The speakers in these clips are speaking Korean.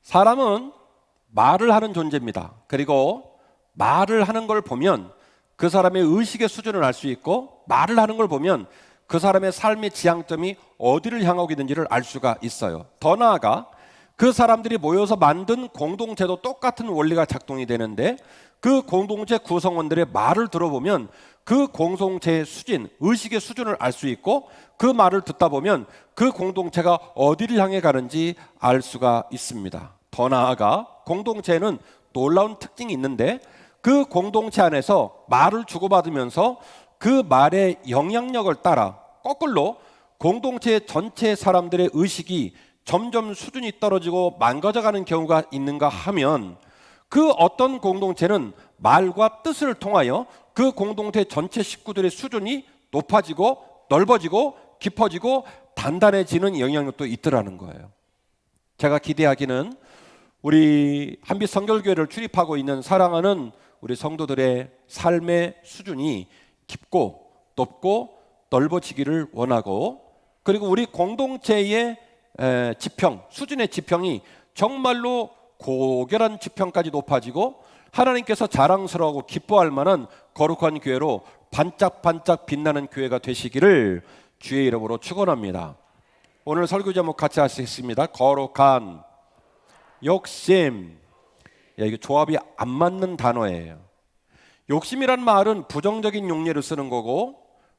사람은 말을 하는 존재입니다. 그리고 말을 하는 걸 보면 그 사람의 의식의 수준을 알 수 있고, 말을 하는 걸 보면 그 사람의 삶의 지향점이 어디를 향하고 있는지를 알 수가 있어요. 더 나아가 그 사람들이 모여서 만든 공동체도 똑같은 원리가 작동이 되는데, 그 공동체 구성원들의 말을 들어보면 그 공동체의 수준, 의식의 수준을 알 수 있고, 그 말을 듣다 보면 그 공동체가 어디를 향해 가는지 알 수가 있습니다. 더 나아가 공동체에는 놀라운 특징이 있는데, 그 공동체 안에서 말을 주고받으면서 그 말의 영향력을 따라 거꾸로 공동체 전체 사람들의 의식이 점점 수준이 떨어지고 망가져가는 경우가 있는가 하면, 그 어떤 공동체는 말과 뜻을 통하여 그 공동체 전체 식구들의 수준이 높아지고 넓어지고 깊어지고 단단해지는 영향력도 있더라는 거예요. 제가 기대하기는 우리 한빛 성결교회를 출입하고 있는 사랑하는 우리 성도들의 삶의 수준이 깊고 높고 넓어지기를 원하고, 그리고 우리 공동체의 지평, 수준의 지평이 정말로 고결한 지평까지 높아지고 하나님께서 자랑스러워하고 기뻐할 만한 거룩한 교회로 반짝반짝 빛나는 교회가 되시기를 주의 이름으로 축원합니다. 오늘 설교 제목 같이 하시겠습니다. 거룩한 욕심. 이게 조합이 안 맞는 단어예요. 욕심이란 말은 부정적인 용례를 쓰는 거고,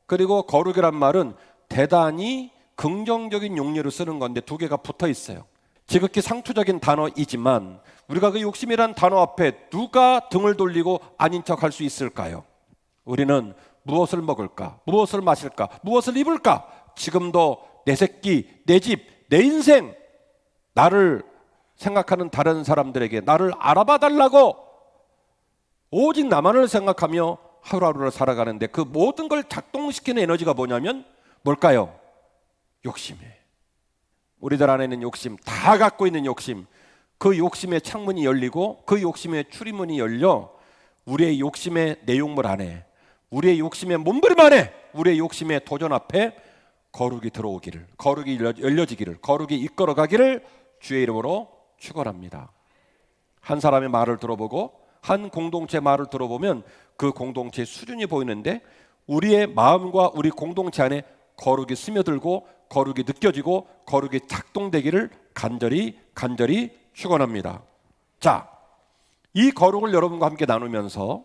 그리고 거룩이란 말은 대단히 긍정적인 용례를 쓰는 건데, 두 개가 붙어 있어요. 지극히 상투적인 단어이지만 우리가 그 욕심이란 단어 앞에 누가 등을 돌리고 아닌 척 할 수 있을까요? 우리는 무엇을 먹을까? 무엇을 마실까? 무엇을 입을까? 지금도 내 새끼, 내 집, 내 인생, 나를 생각하는 다른 사람들에게 나를 알아봐 달라고 오직 나만을 생각하며 하루하루를 살아가는데, 그 모든 걸 작동시키는 에너지가 뭐냐면 뭘까요? 욕심이에요. 우리들 안에 있는 욕심, 다 갖고 있는 욕심, 그 욕심의 창문이 열리고 그 욕심의 출입문이 열려 우리의 욕심의 내용물 안에, 우리의 욕심의 몸부림 안에, 우리의 욕심의 도전 앞에 거룩이 들어오기를, 거룩이 열려지기를, 거룩이 이끌어가기를 주의 이름으로 축원합니다. 한 사람의 말을 들어보고 한 공동체 말을 들어보면 그 공동체의 수준이 보이는데, 우리의 마음과 우리 공동체 안에 거룩이 스며들고 거룩이 느껴지고 거룩이 작동되기를 간절히 축원합니다. 자, 이 거룩을 여러분과 함께 나누면서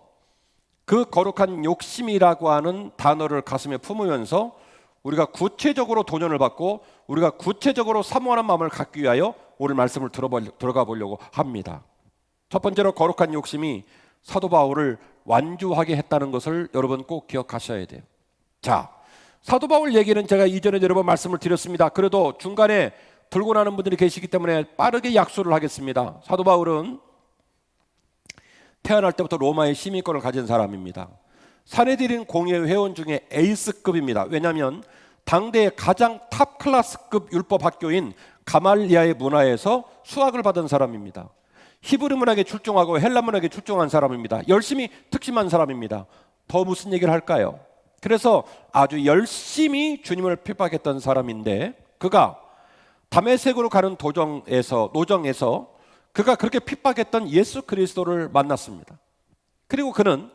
그 거룩한 욕심이라고 하는 단어를 가슴에 품으면서 우리가 구체적으로 도전을 받고 우리가 구체적으로 사모하는 마음을 갖기 위하여 오늘 말씀을 들어가 보려고 합니다. 첫 번째로 거룩한 욕심이 사도 바울을 완주하게 했다는 것을 여러분 꼭 기억하셔야 돼요. 자, 사도 바울 얘기는 제가 이전에 여러 번 말씀을 드렸습니다. 그래도 중간에 들고 나는 분들이 계시기 때문에 빠르게 약수를 하겠습니다. 사도 바울은 태어날 때부터 로마의 시민권을 가진 사람입니다. 사내들인 공회 회원 중에 에이스급입니다. 왜냐하면 당대의 가장 탑 클래스급 율법 학교인 가말리아의 문화에서 수학을 받은 사람입니다. 히브리 문학에 출중하고 헬라 문학에 출중한 사람입니다. 열심히 특심한 사람입니다. 더 무슨 얘기를 할까요? 그래서 아주 열심히 주님을 핍박했던 사람인데, 그가 다메섹으로 가는 노정에서 그가 그렇게 핍박했던 예수 그리스도를 만났습니다. 그리고 그는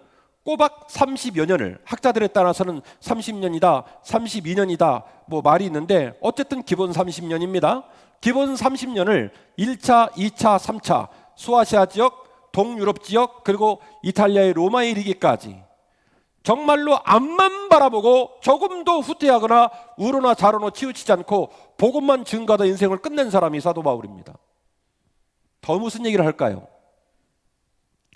꼬박 30여 년을, 학자들에 따라서는 30년이다 32년이다 뭐 말이 있는데, 어쨌든 기본 30년입니다. 기본 30년을 1차, 2차, 3차 소아시아 지역, 동유럽 지역, 그리고 이탈리아의 로마에 이르기까지 정말로 앞만 바라보고 조금도 후퇴하거나 우로나 좌로나 치우치지 않고 복음만 증가하다 인생을 끝낸 사람이 사도 바울입니다. 더 무슨 얘기를 할까요?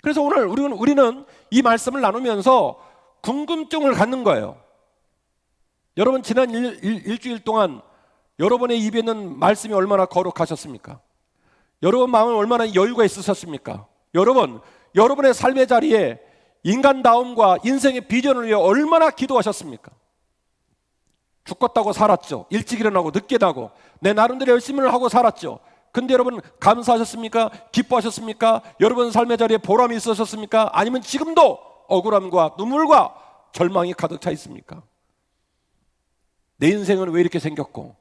그래서 오늘 우리는 이 말씀을 나누면서 궁금증을 갖는 거예요. 여러분, 지난 일주일 동안 여러분의 입에 있는 말씀이 얼마나 거룩하셨습니까? 여러분 마음은 얼마나 여유가 있으셨습니까? 여러분의 삶의 자리에 인간다움과 인생의 비전을 위해 얼마나 기도하셨습니까? 죽겠다고 살았죠. 일찍 일어나고 늦게 자고 내 나름대로 열심히 하고 살았죠. 근데 여러분 감사하셨습니까? 기뻐하셨습니까? 여러분 삶의 자리에 보람이 있으셨습니까? 아니면 지금도 억울함과 눈물과 절망이 가득 차 있습니까? 내 인생은 왜 이렇게 생겼고,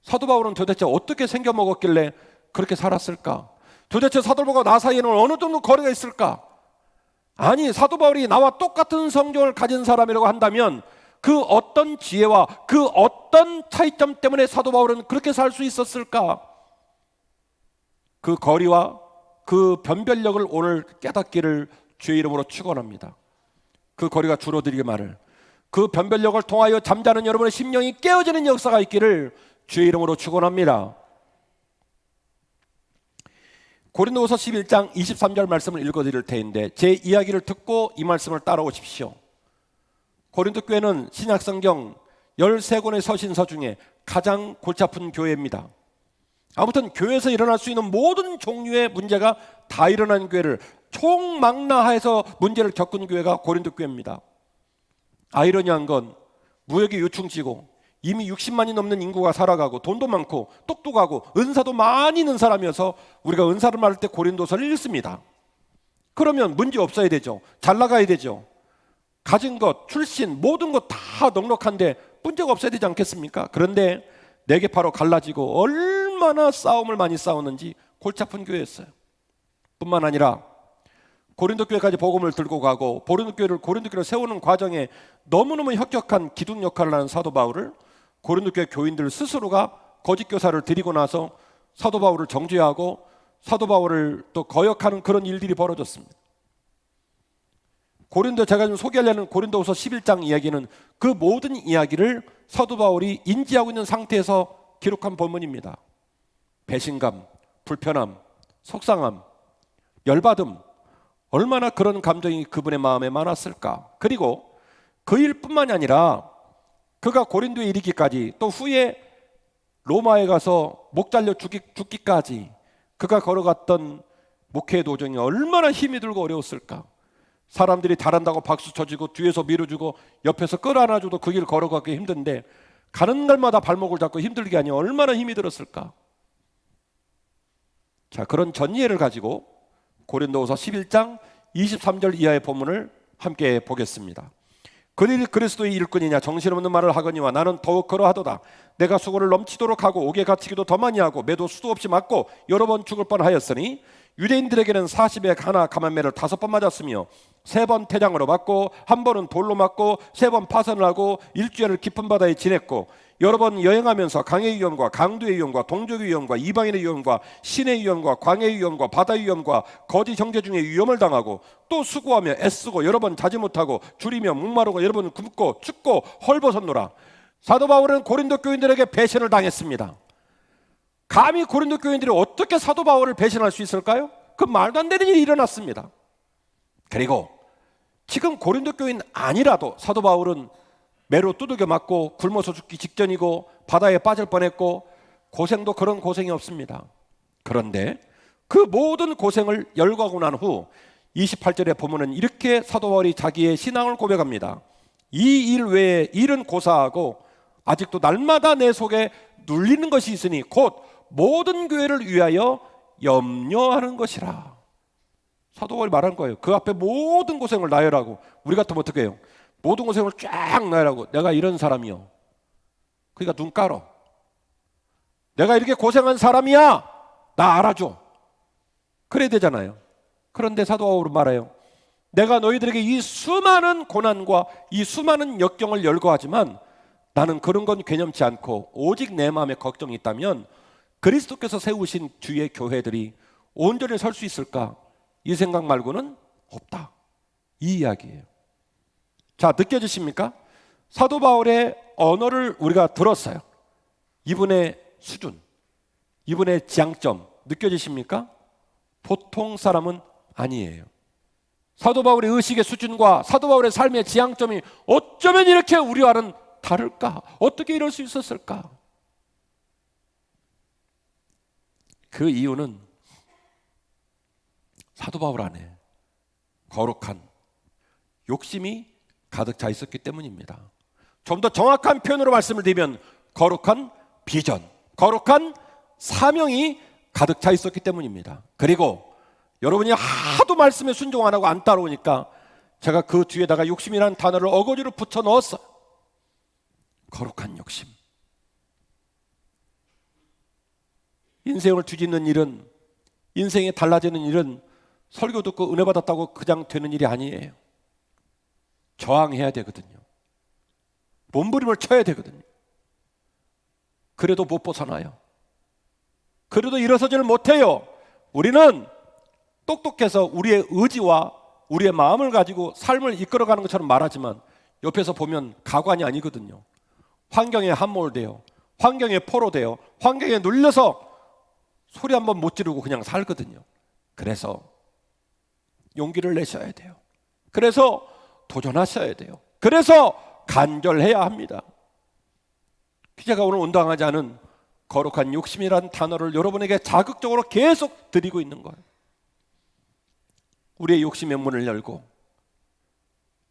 사도 바울은 도대체 어떻게 생겨 먹었길래 그렇게 살았을까? 도대체 사도 바울과 나 사이에는 어느 정도 거리가 있을까? 아니, 사도 바울이 나와 똑같은 성경을 가진 사람이라고 한다면 그 어떤 지혜와 그 어떤 차이점 때문에 사도 바울은 그렇게 살 수 있었을까? 그 거리와 그 변별력을 오늘 깨닫기를 주의 이름으로 축원합니다. 그 거리가 줄어들기만을, 그 변별력을 통하여 잠자는 여러분의 심령이 깨어지는 역사가 있기를 주의 이름으로 축원합니다. 고린도후서 11장 23절 말씀을 읽어드릴 테인데 제 이야기를 듣고 이 말씀을 따라오십시오. 고린도 교회는 신약성경 13권의 서신서 중에 가장 골치 아픈 교회입니다. 아무튼 교회에서 일어날 수 있는 모든 종류의 문제가 다 일어난 교회를 총망라하여서 문제를 겪은 교회가 고린도 교회입니다. 아이러니한 건 무역이 요충지고 이미 60만이 넘는 인구가 살아가고 돈도 많고 똑똑하고 은사도 많이 있는 사람이어서 우리가 은사를 말할 때 고린도서를 읽습니다. 그러면 문제 없어야 되죠. 잘 나가야 되죠. 가진 것, 출신, 모든 것 다 넉넉한데 문제가 없어야 되지 않겠습니까? 그런데 네 개파로 갈라지고 얼마나 싸움을 많이 싸웠는지 골치 아픈 교회였어요. 뿐만 아니라 고린도 교회까지 복음을 들고 가고 고린도 교회를 세우는 과정에 너무너무 혁혁한 기둥 역할을 하는 사도 바울을 고린도 교회 교인들 스스로가 거짓 교사를 드리고 나서 사도 바울을 정죄하고 사도 바울을 또 거역하는 그런 일들이 벌어졌습니다. 제가 좀 소개하려는 고린도후서 11장 이야기는 그 모든 이야기를 사도 바울이 인지하고 있는 상태에서 기록한 본문입니다. 배신감, 불편함, 속상함, 열받음, 얼마나 그런 감정이 그분의 마음에 많았을까. 그리고 그 일뿐만이 아니라 그가 고린도에 이르기까지 또 후에 로마에 가서 목 잘려 죽기까지 그가 걸어갔던 목회의 도정이 얼마나 힘이 들고 어려웠을까. 사람들이 잘한다고 박수 쳐주고 뒤에서 밀어주고 옆에서 끌어안아줘도 그 길 걸어가기 힘든데 가는 날마다 발목을 잡고 힘들게 하니 얼마나 힘이 들었을까. 자, 그런 전이해를 가지고 고린도후서 11장 23절 이하의 본문을 함께 보겠습니다. 그들이 그리스도의 일꾼이냐 정신없는 말을 하거니와 나는 더욱 그러하도다. 내가 수고를 넘치도록 하고 옥에 갇히기도 더 많이 하고 매도 수도 없이 맞고 여러 번 죽을 뻔하였으니 유대인들에게는 40에 가나 감한매를 5번 맞았으며 3번 태장으로 맞고 1번은 돌로 맞고 3번 파선을 하고 일주일을 깊은 바다에 지냈고 여러 번 여행하면서 강의 위험과 강도의 위험과 동족의 위험과 이방인의 위험과 신의 위험과 광해의 위험과 바다의 위험과 거짓 형제 중에 위험을 당하고 또 수고하며 애쓰고 여러 번 자지 못하고 줄이며 목마르고 여러 번 굶고 춥고 헐벗었노라. 사도 바울은 고린도 교인들에게 배신을 당했습니다. 감히 고린도 교인들이 어떻게 사도 바울을 배신할 수 있을까요? 그 말도 안 되는 일이 일어났습니다. 그리고 지금 고린도 교인 아니라도 사도 바울은 매로 두들겨 맞고 굶어서 죽기 직전이고 바다에 빠질 뻔했고 고생도 그런 고생이 없습니다. 그런데 그 모든 고생을 열거하고 난 후 28절에 보면은 이렇게 사도 바울이 자기의 신앙을 고백합니다. 이 일 외에 일은 고사하고 아직도 날마다 내 속에 눌리는 것이 있으니 곧 모든 교회를 위하여 염려하는 것이라. 사도 바울이 말한 거예요. 그 앞에 모든 고생을 나열하고 우리 같으면 어떻게 해요? 모든 고생을 쫙 나열하고 내가 이런 사람이요. 그러니까 눈 깔어. 내가 이렇게 고생한 사람이야. 나 알아줘. 그래야 되잖아요. 그런데 사도 바울은 말해요. 내가 너희들에게 이 수많은 고난과 이 수많은 역경을 열거하지만 나는 그런 건 개념치 않고 오직 내 마음에 걱정이 있다면 그리스도께서 세우신 주의 교회들이 온전히 설 수 있을까? 이 생각 말고는 없다. 이 이야기예요. 자, 느껴지십니까? 사도 바울의 언어를 우리가 들었어요. 이분의 수준, 이분의 지향점 느껴지십니까? 보통 사람은 아니에요. 사도 바울의 의식의 수준과 사도 바울의 삶의 지향점이 어쩌면 이렇게 우리와는 다를까? 어떻게 이럴 수 있었을까? 그 이유는 사도 바울 안에 거룩한 욕심이 가득 차 있었기 때문입니다. 좀 더 정확한 표현으로 말씀을 드리면 거룩한 비전, 거룩한 사명이 가득 차 있었기 때문입니다. 그리고 여러분이 하도 말씀에 순종 안 하고 안 따라오니까 제가 그 뒤에다가 욕심이라는 단어를 어거지로 붙여 넣었어요. 거룩한 욕심. 인생을 뒤집는 일은 인생이 달라지는 일은 설교 듣고 은혜 받았다고 그냥 되는 일이 아니에요. 저항해야 되거든요. 몸부림을 쳐야 되거든요. 그래도 못 벗어나요. 그래도 일어서지를 못해요. 우리는 똑똑해서 우리의 의지와 우리의 마음을 가지고 삶을 이끌어가는 것처럼 말하지만 옆에서 보면 가관이 아니거든요. 환경에 함몰돼요. 환경에 포로돼요. 환경에 눌려서 소리 한번 못 지르고 그냥 살거든요. 그래서 용기를 내셔야 돼요. 그래서 도전하셔야 돼요. 그래서 간절해야 합니다. 제가 오늘 운동하지 않은 거룩한 욕심이라는 단어를 여러분에게 자극적으로 계속 드리고 있는 거예요. 우리의 욕심의 문을 열고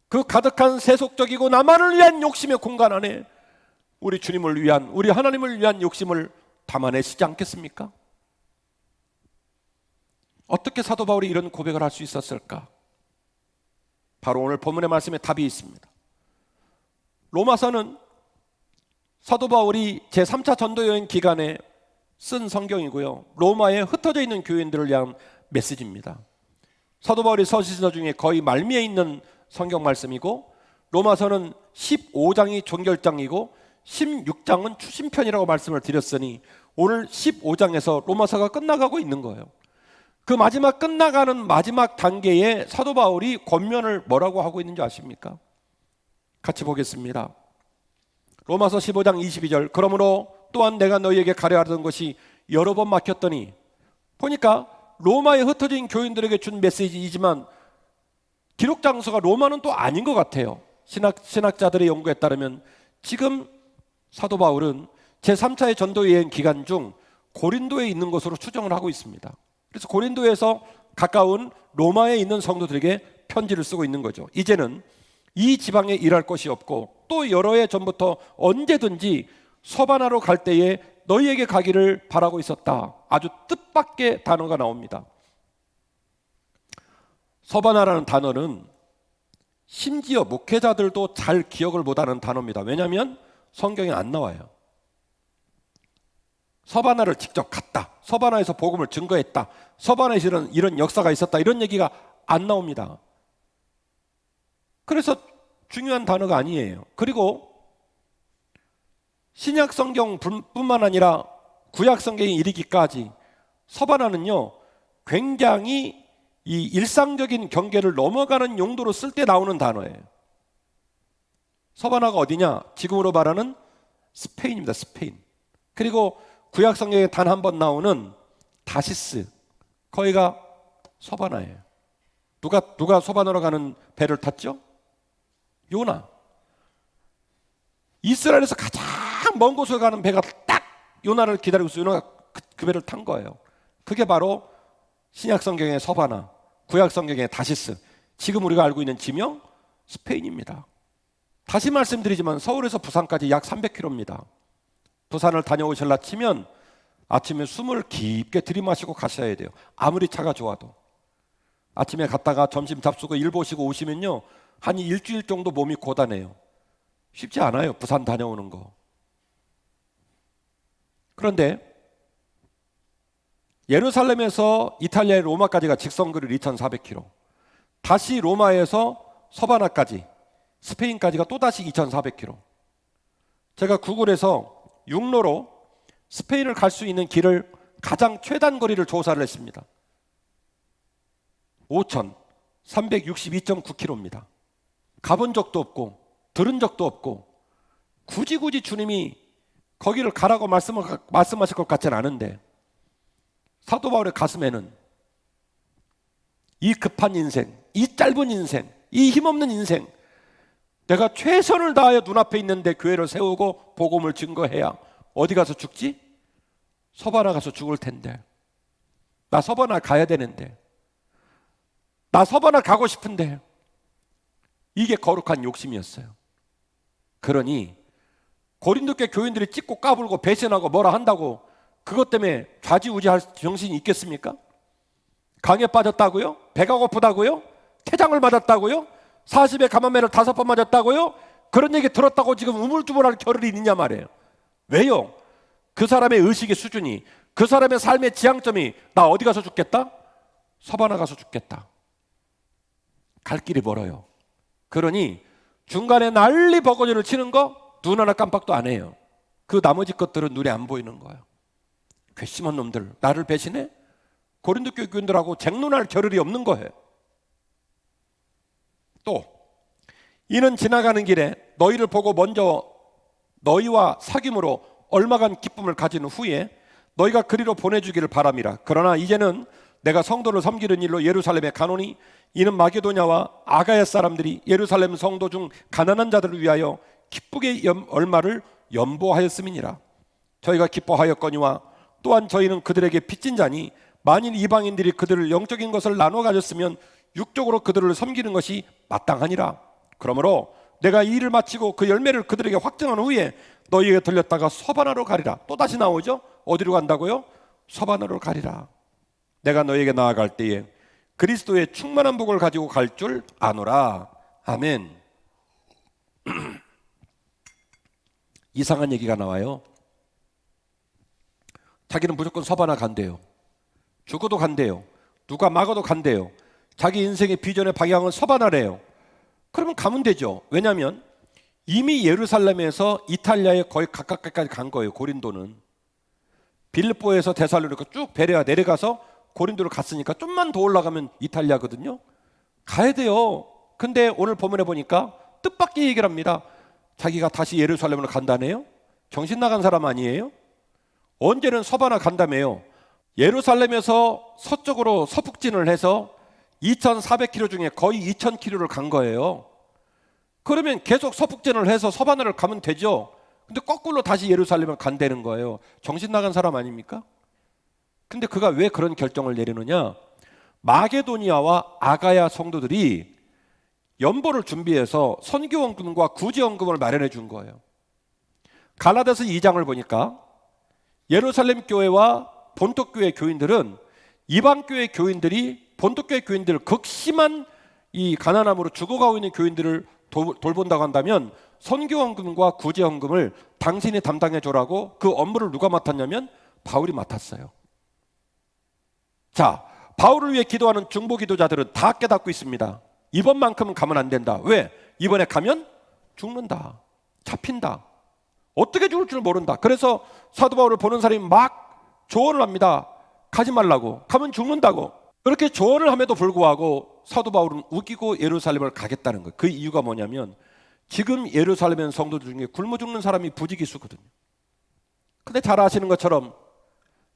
그 가득한 세속적이고 나만을 위한 욕심의 공간 안에 우리 주님을 위한, 우리 하나님을 위한 욕심을 담아내시지 않겠습니까? 어떻게 사도 바울이 이런 고백을 할 수 있었을까? 바로 오늘 본문의 말씀에 답이 있습니다. 로마서는 사도 바울이 제3차 전도여행 기간에 쓴 성경이고요. 로마에 흩어져 있는 교인들을 위한 메시지입니다. 사도 바울이 서신서 중에 거의 말미에 있는 성경 말씀이고, 로마서는 15장이 종결장이고 16장은 추심편이라고 말씀을 드렸으니 오늘 15장에서 로마서가 끝나가고 있는 거예요. 그 마지막 끝나가는 마지막 단계에 사도 바울이 권면을 뭐라고 하고 있는지 아십니까? 같이 보겠습니다. 로마서 15장 22절. 그러므로 또한 내가 너희에게 가려하던 것이 여러 번 막혔더니, 보니까 로마에 흩어진 교인들에게 준 메시지이지만 기록 장소가 로마는 또 아닌 것 같아요. 신학자들의 연구에 따르면 지금 사도 바울은 제3차의 전도 여행 기간 중 고린도에 있는 것으로 추정을 하고 있습니다. 그래서 고린도에서 가까운 로마에 있는 성도들에게 편지를 쓰고 있는 거죠. 이제는 이 지방에 일할 곳이 없고 또 여러 해 전부터 언제든지 서바나로 갈 때에 너희에게 가기를 바라고 있었다. 아주 뜻밖의 단어가 나옵니다. 서바나라는 단어는 심지어 목회자들도 잘 기억을 못하는 단어입니다. 왜냐하면 성경에 안 나와요. 서바나를 직접 갔다, 서바나에서 복음을 증거했다, 서바나에서 이런 역사가 있었다, 이런 얘기가 안 나옵니다. 그래서 중요한 단어가 아니에요. 그리고 신약 성경뿐만 아니라 구약 성경에 이르기까지 서바나는요 굉장히 이 일상적인 경계를 넘어가는 용도로 쓸 때 나오는 단어예요. 서바나가 어디냐? 지금으로 말하는 스페인입니다. 스페인. 그리고 구약 성경에 단 한 번 나오는 다시스, 거기가 서바나예요. 누가 서바나로 가는 배를 탔죠? 요나. 이스라엘에서 가장 먼 곳을 가는 배가 딱 요나를 기다리고 있어요. 요나가 그 배를 탄 거예요. 그게 바로 신약 성경의 서바나, 구약 성경의 다시스, 지금 우리가 알고 있는 지명 스페인입니다. 다시 말씀드리지만 서울에서 부산까지 약 300km입니다. 부산을 다녀오실라 치면 아침에 숨을 깊게 들이마시고 가셔야 돼요. 아무리 차가 좋아도. 아침에 갔다가 점심 잡수고 일 보시고 오시면요 한 일주일 정도 몸이 고단해요. 쉽지 않아요, 부산 다녀오는 거. 그런데 예루살렘에서 이탈리아의 로마까지가 직선거리 2400km, 다시 로마에서 서바나까지, 스페인까지가 또다시 2400km. 제가 구글에서 육로로 스페인을 갈 수 있는 길을 가장 최단 거리를 조사를 했습니다. 5362.9km입니다. 가본 적도 없고 들은 적도 없고 굳이 주님이 거기를 가라고 말씀하실 것 같지는 않은데, 사도 바울의 가슴에는 이 급한 인생, 이 짧은 인생, 이 힘없는 인생, 내가 최선을 다하여 눈앞에 있는데 교회를 세우고 복음을 증거해야 어디 가서 죽지? 서바나 가서 죽을 텐데, 나 서바나 가야 되는데, 나 서바나 가고 싶은데, 이게 거룩한 욕심이었어요. 그러니 고린도교 교인들이 찍고 까불고 배신하고 뭐라 한다고 그것 때문에 좌지우지할 정신이 있겠습니까? 강에 빠졌다고요? 배가 고프다고요? 태장을 맞았다고요? 40에 감한매를 5번 맞았다고요? 그런 얘기 들었다고 지금 우물쭈물할 겨를이 있느냐 말이에요. 왜요? 그 사람의 의식의 수준이, 그 그 사람의 삶의 지향점이 나 어디 가서 죽겠다? 서바나 가서 죽겠다. 갈 길이 멀어요. 그러니 중간에 난리 버거지를 치는 거 눈 하나 깜빡도 안 해요. 그 나머지 것들은 눈에 안 보이는 거예요. 괘씸한 놈들, 나를 배신해? 고린도 교회 교인들하고 쟁론할 겨를이 없는 거예요. 또 이는 지나가는 길에 너희를 보고 먼저 너희와 사귐으로 얼마간 기쁨을 가진 후에 너희가 그리로 보내주기를 바람이라. 그러나 이제는 내가 성도를 섬기는 일로 예루살렘에 가노니 이는 마게도냐와 아가야 사람들이 예루살렘 성도 중 가난한 자들을 위하여 기쁘게 얼마를 연보하였음이니라. 저희가 기뻐하였거니와 또한 저희는 그들에게 빚진 자니 만일 이방인들이 그들을 영적인 것을 나눠 가졌으면 육적으로 그들을 섬기는 것이 마땅하니라. 그러므로 내가 이 일을 마치고 그 열매를 그들에게 확증한 후에 너희에게 들렸다가 서바나로 가리라. 또 다시 나오죠. 어디로 간다고요? 서바나로 가리라. 내가 너희에게 나아갈 때에 그리스도의 충만한 복을 가지고 갈 줄 아노라. 아멘. 이상한 얘기가 나와요. 자기는 무조건 서바나 간대요. 죽어도 간대요. 누가 막아도 간대요. 자기 인생의 비전의 방향은 서바나래요. 그러면 가면 되죠. 왜냐하면 이미 예루살렘에서 이탈리아에 거의 가깝게까지 간 거예요. 고린도는 빌립보에서 데살로니가 쭉 베레아 내려가서 고린도를 갔으니까 좀만 더 올라가면 이탈리아거든요. 가야 돼요. 근데 오늘 본문에 보니까 뜻밖의 얘기를 합니다. 자기가 다시 예루살렘으로 간다네요. 정신 나간 사람 아니에요? 언제는 서바나 간다며요. 예루살렘에서 서쪽으로 서북진을 해서 2,400km 중에 거의 2,000km를 간 거예요. 그러면 계속 서북진을 해서 서바나를 가면 되죠. 근데 거꾸로 다시 예루살렘을 간다는 거예요. 정신 나간 사람 아닙니까? 근데 그가 왜 그런 결정을 내리느냐? 마게도니아와 아가야 성도들이 연보를 준비해서 선교원금과 구제원금을 마련해 준 거예요. 갈라디아서 2장을 보니까 예루살렘 교회와 본토교회 교인들은 이방 교회 교인들이 본토교회 교인들을 극심한 이 가난함으로 죽어가고 있는 교인들을 돌본다고 한다면 선교원금과 구제원금을 당신이 담당해 줘라고 그 업무를 누가 맡았냐면 바울이 맡았어요. 자, 바울을 위해 기도하는 중보 기도자들은 다 깨닫고 있습니다. 이번만큼은 가면 안 된다. 왜? 이번에 가면 죽는다. 잡힌다. 어떻게 죽을 줄 모른다. 그래서 사도 바울을 보는 사람이 막 조언을 합니다. 가지 말라고. 가면 죽는다고. 그렇게 조언을 함에도 불구하고 사도 바울은 우기고 예루살렘을 가겠다는 거예요. 그 이유가 뭐냐면 지금 예루살렘 성도들 중에 굶어 죽는 사람이 부지기수거든요. 근데 잘 아시는 것처럼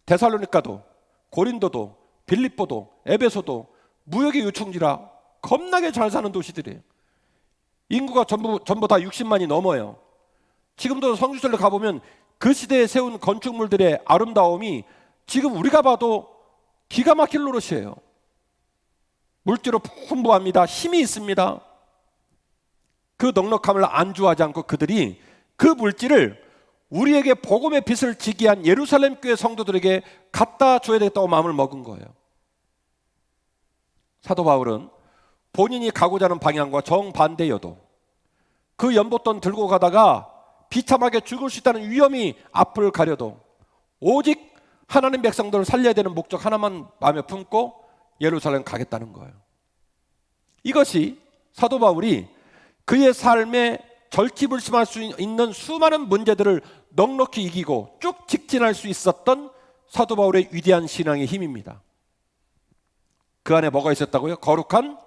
데살로니가도 고린도도 빌립보도 에베소도 무역의 요충지라 겁나게 잘 사는 도시들이에요. 인구가 전부 다 60만이 넘어요. 지금도 성주절로 가보면 그 시대에 세운 건축물들의 아름다움이 지금 우리가 봐도 기가 막힐 노릇이에요. 물질로 풍부합니다. 힘이 있습니다. 그 넉넉함을 안주하지 않고 그들이 그 물질을 우리에게 복음의 빛을 지기 위한 예루살렘 교회 성도들에게 갖다 줘야 되겠다고 마음을 먹은 거예요. 사도 바울은 본인이 가고자 하는 방향과 정반대여도 그 연봇돈 들고 가다가 비참하게 죽을 수 있다는 위험이 앞을 가려도 오직 하나님 백성들을 살려야 되는 목적 하나만 마음에 품고 예루살렘 가겠다는 거예요. 이것이 사도 바울이 그의 삶에 절치불심할 수 있는 수많은 문제들을 넉넉히 이기고 쭉 직진할 수 있었던 사도 바울의 위대한 신앙의 힘입니다. 그 안에 뭐가 있었다고요? 거룩한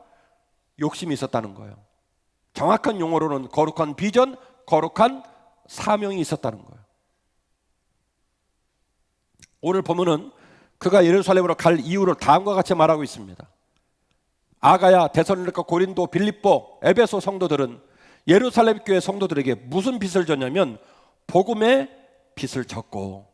욕심이 있었다는 거예요. 정확한 용어로는 거룩한 비전, 거룩한 사명이 있었다는 거예요. 오늘 보면은 그가 예루살렘으로 갈 이유를 다음과 같이 말하고 있습니다. 아가야, 데살로니가, 고린도, 빌립보, 에베소 성도들은 예루살렘 교회 성도들에게 무슨 빚을 졌냐면 복음의 빚을 졌고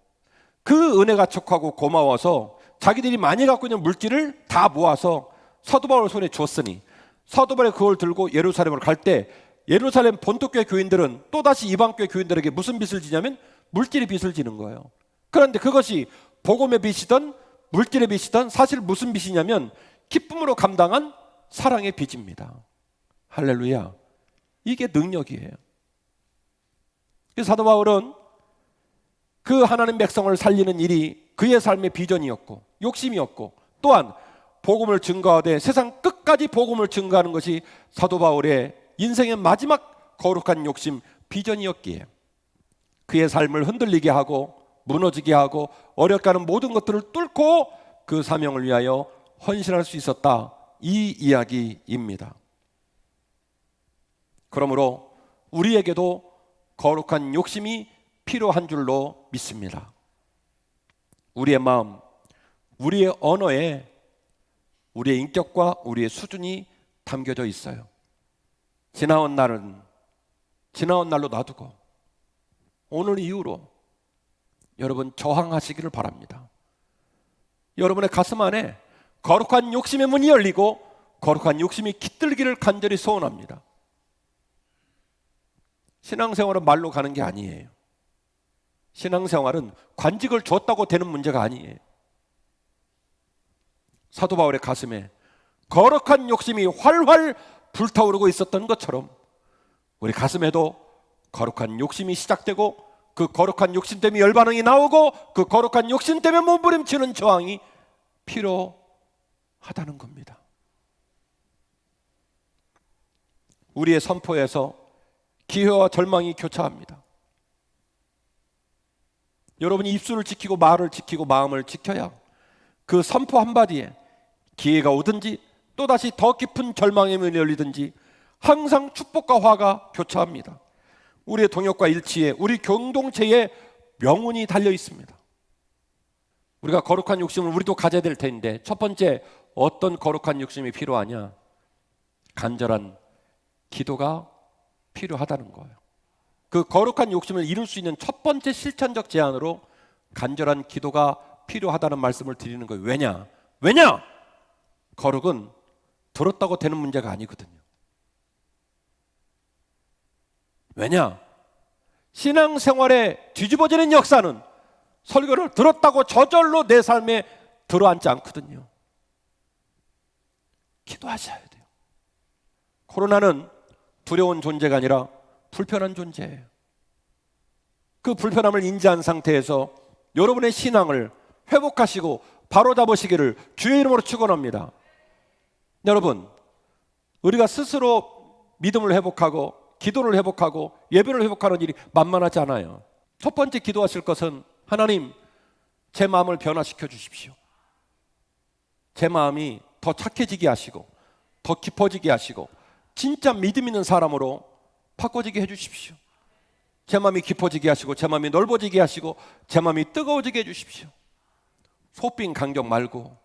그 은혜가 척하고 고마워서 자기들이 많이 갖고 있는 물질을 다 모아서 사도 바울 손에 줬으니 사도 바울이 그걸 들고 예루살렘으로 갈 때 예루살렘 본토교회 교인들은 또다시 이방교회 교인들에게 무슨 빚을 지냐면 물질의 빚을 지는 거예요. 그런데 그것이 복음의 빚이든 물질의 빚이든 사실 무슨 빚이냐면 기쁨으로 감당한 사랑의 빚입니다. 할렐루야. 이게 능력이에요. 사도 바울은 그 하나님 백성을 살리는 일이 그의 삶의 비전이었고 욕심이었고, 또한 복음을 증거하되 세상 끝까지 복음을 증거하는 것이 사도 바울의 인생의 마지막 거룩한 욕심, 비전이었기에 그의 삶을 흔들리게 하고 무너지게 하고 어렵게 하는 모든 것들을 뚫고 그 사명을 위하여 헌신할 수 있었다, 이 이야기입니다. 그러므로 우리에게도 거룩한 욕심이 필요한 줄로 믿습니다. 우리의 마음, 우리의 언어에 우리의 인격과 우리의 수준이 담겨져 있어요. 지나온 날은 지나온 날로 놔두고 오늘 이후로 여러분 저항하시기를 바랍니다. 여러분의 가슴 안에 거룩한 욕심의 문이 열리고 거룩한 욕심이 깃들기를 간절히 소원합니다. 신앙생활은 말로 가는 게 아니에요. 신앙생활은 관직을 줬다고 되는 문제가 아니에요. 사도 바울의 가슴에 거룩한 욕심이 활활 불타오르고 있었던 것처럼 우리 가슴에도 거룩한 욕심이 시작되고 그 거룩한 욕심 때문에 열반응이 나오고 그 거룩한 욕심 때문에 몸부림치는 저항이 필요하다는 겁니다. 우리의 선포에서 기회와 절망이 교차합니다. 여러분이 입술을 지키고 말을 지키고 마음을 지켜야 그 선포 한마디에 기회가 오든지 또다시 더 깊은 절망의 문이 열리든지 항상 축복과 화가 교차합니다. 우리의 동역과 일치에 우리 공동체에 명운이 달려 있습니다. 우리가 거룩한 욕심을 우리도 가져야 될 텐데, 첫 번째 어떤 거룩한 욕심이 필요하냐? 간절한 기도가 필요하다는 거예요. 그 거룩한 욕심을 이룰 수 있는 첫 번째 실천적 제안으로 간절한 기도가 필요하다는 말씀을 드리는 거예요. 왜냐? 거룩은 들었다고 되는 문제가 아니거든요. 왜냐? 신앙생활에 뒤집어지는 역사는 설교를 들었다고 저절로 내 삶에 들어앉지 않거든요. 기도하셔야 돼요. 코로나는 두려운 존재가 아니라 불편한 존재예요. 그 불편함을 인지한 상태에서 여러분의 신앙을 회복하시고 바로잡으시기를 주의 이름으로 축원합니다. 여러분, 우리가 스스로 믿음을 회복하고 기도를 회복하고 예배를 회복하는 일이 만만하지 않아요. 첫 번째 기도하실 것은, 하나님, 제 마음을 변화시켜 주십시오. 제 마음이 더 착해지게 하시고 더 깊어지게 하시고 진짜 믿음 있는 사람으로 바꿔지게 해주십시오. 제 마음이 깊어지게 하시고 제 마음이 넓어지게 하시고 제 마음이 뜨거워지게 해주십시오. 소빙 간격 말고,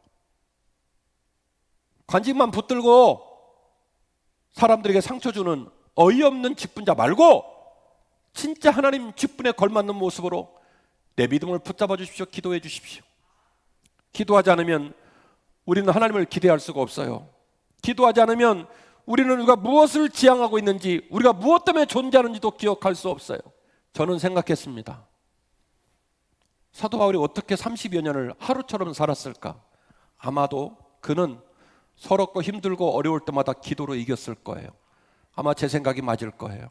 관직만 붙들고 사람들에게 상처 주는 어이없는 직분자 말고 진짜 하나님 직분에 걸맞는 모습으로 내 믿음을 붙잡아 주십시오. 기도해 주십시오. 기도하지 않으면 우리는 하나님을 기대할 수가 없어요. 기도하지 않으면 우리는 우리가 무엇을 지향하고 있는지, 우리가 무엇 때문에 존재하는지도 기억할 수 없어요. 저는 생각했습니다. 사도 바울이 어떻게 30여 년을 하루처럼 살았을까? 아마도 그는 서럽고 힘들고 어려울 때마다 기도로 이겼을 거예요. 아마 제 생각이 맞을 거예요.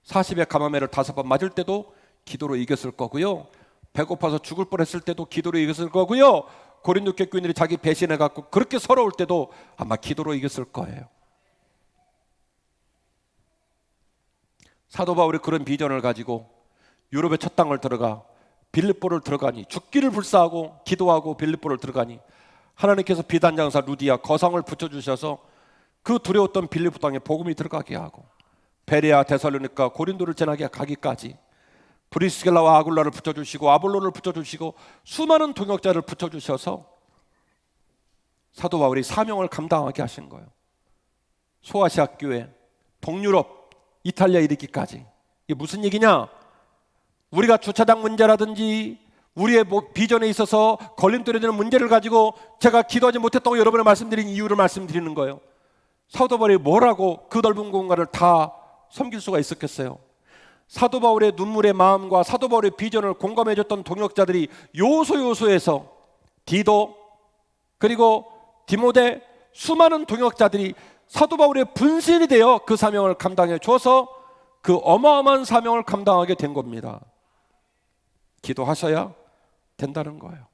40의 가마매를 5번 맞을 때도 기도로 이겼을 거고요. 배고파서 죽을 뻔했을 때도 기도로 이겼을 거고요. 고린도 교회 교인들이 자기 배신해갖고 그렇게 서러울 때도 아마 기도로 이겼을 거예요. 사도 바울이 그런 비전을 가지고 유럽의 첫 땅을 들어가 빌립보를 들어가니, 죽기를 불사하고 기도하고 빌립보를 들어가니 하나님께서 비단 장사 루디아 거상을 붙여주셔서 그 두려웠던 빌립보 땅에 복음이 들어가게 하고, 베레아, 데살로니가, 고린도를 지나게 가기까지 브리스길라와 아굴라를 붙여주시고 아볼로를 붙여주시고 수많은 동역자를 붙여주셔서 사도 바울이 사명을 감당하게 하신 거예요. 소아시아 교회, 동유럽, 이탈리아 이르기까지. 이게 무슨 얘기냐? 우리가 주차장 문제라든지 우리의 비전에 있어서 걸림돌이 되는 문제를 가지고 제가 기도하지 못했다고 여러분에 말씀드린 이유를 말씀드리는 거예요. 사도 바울이 뭐라고 그 넓은 공간을 다 섬길 수가 있었겠어요? 사도 바울의 눈물의 마음과 사도 바울의 비전을 공감해줬던 동역자들이 요소요소에서 디도 그리고 디모데, 수많은 동역자들이 사도 바울의 분신이 되어 그 사명을 감당해 줘서 그 어마어마한 사명을 감당하게 된 겁니다. 기도하셔야 된다는 거예요.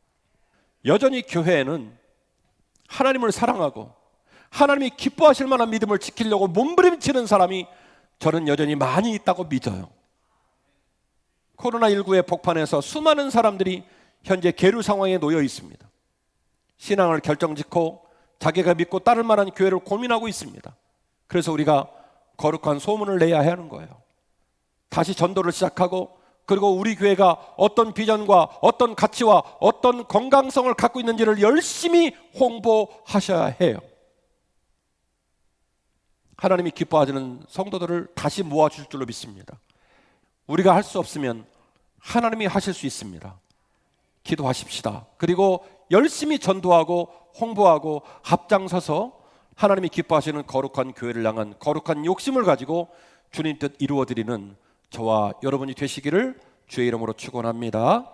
여전히 교회에는 하나님을 사랑하고 하나님이 기뻐하실 만한 믿음을 지키려고 몸부림치는 사람이 저는 여전히 많이 있다고 믿어요. 코로나19의 폭판에서 수많은 사람들이 현재 계류 상황에 놓여 있습니다. 신앙을 결정짓고 자기가 믿고 따를 만한 교회를 고민하고 있습니다. 그래서 우리가 거룩한 소문을 내야 하는 거예요. 다시 전도를 시작하고, 그리고 우리 교회가 어떤 비전과 어떤 가치와 어떤 건강성을 갖고 있는지를 열심히 홍보하셔야 해요. 하나님이 기뻐하시는 성도들을 다시 모아줄 줄로 믿습니다. 우리가 할 수 없으면 하나님이 하실 수 있습니다. 기도하십시다. 그리고 열심히 전도하고 홍보하고 앞장서서 하나님이 기뻐하시는 거룩한 교회를 향한 거룩한 욕심을 가지고 주님 뜻 이루어드리는 저와 여러분이 되시기를 주의 이름으로 축원합니다.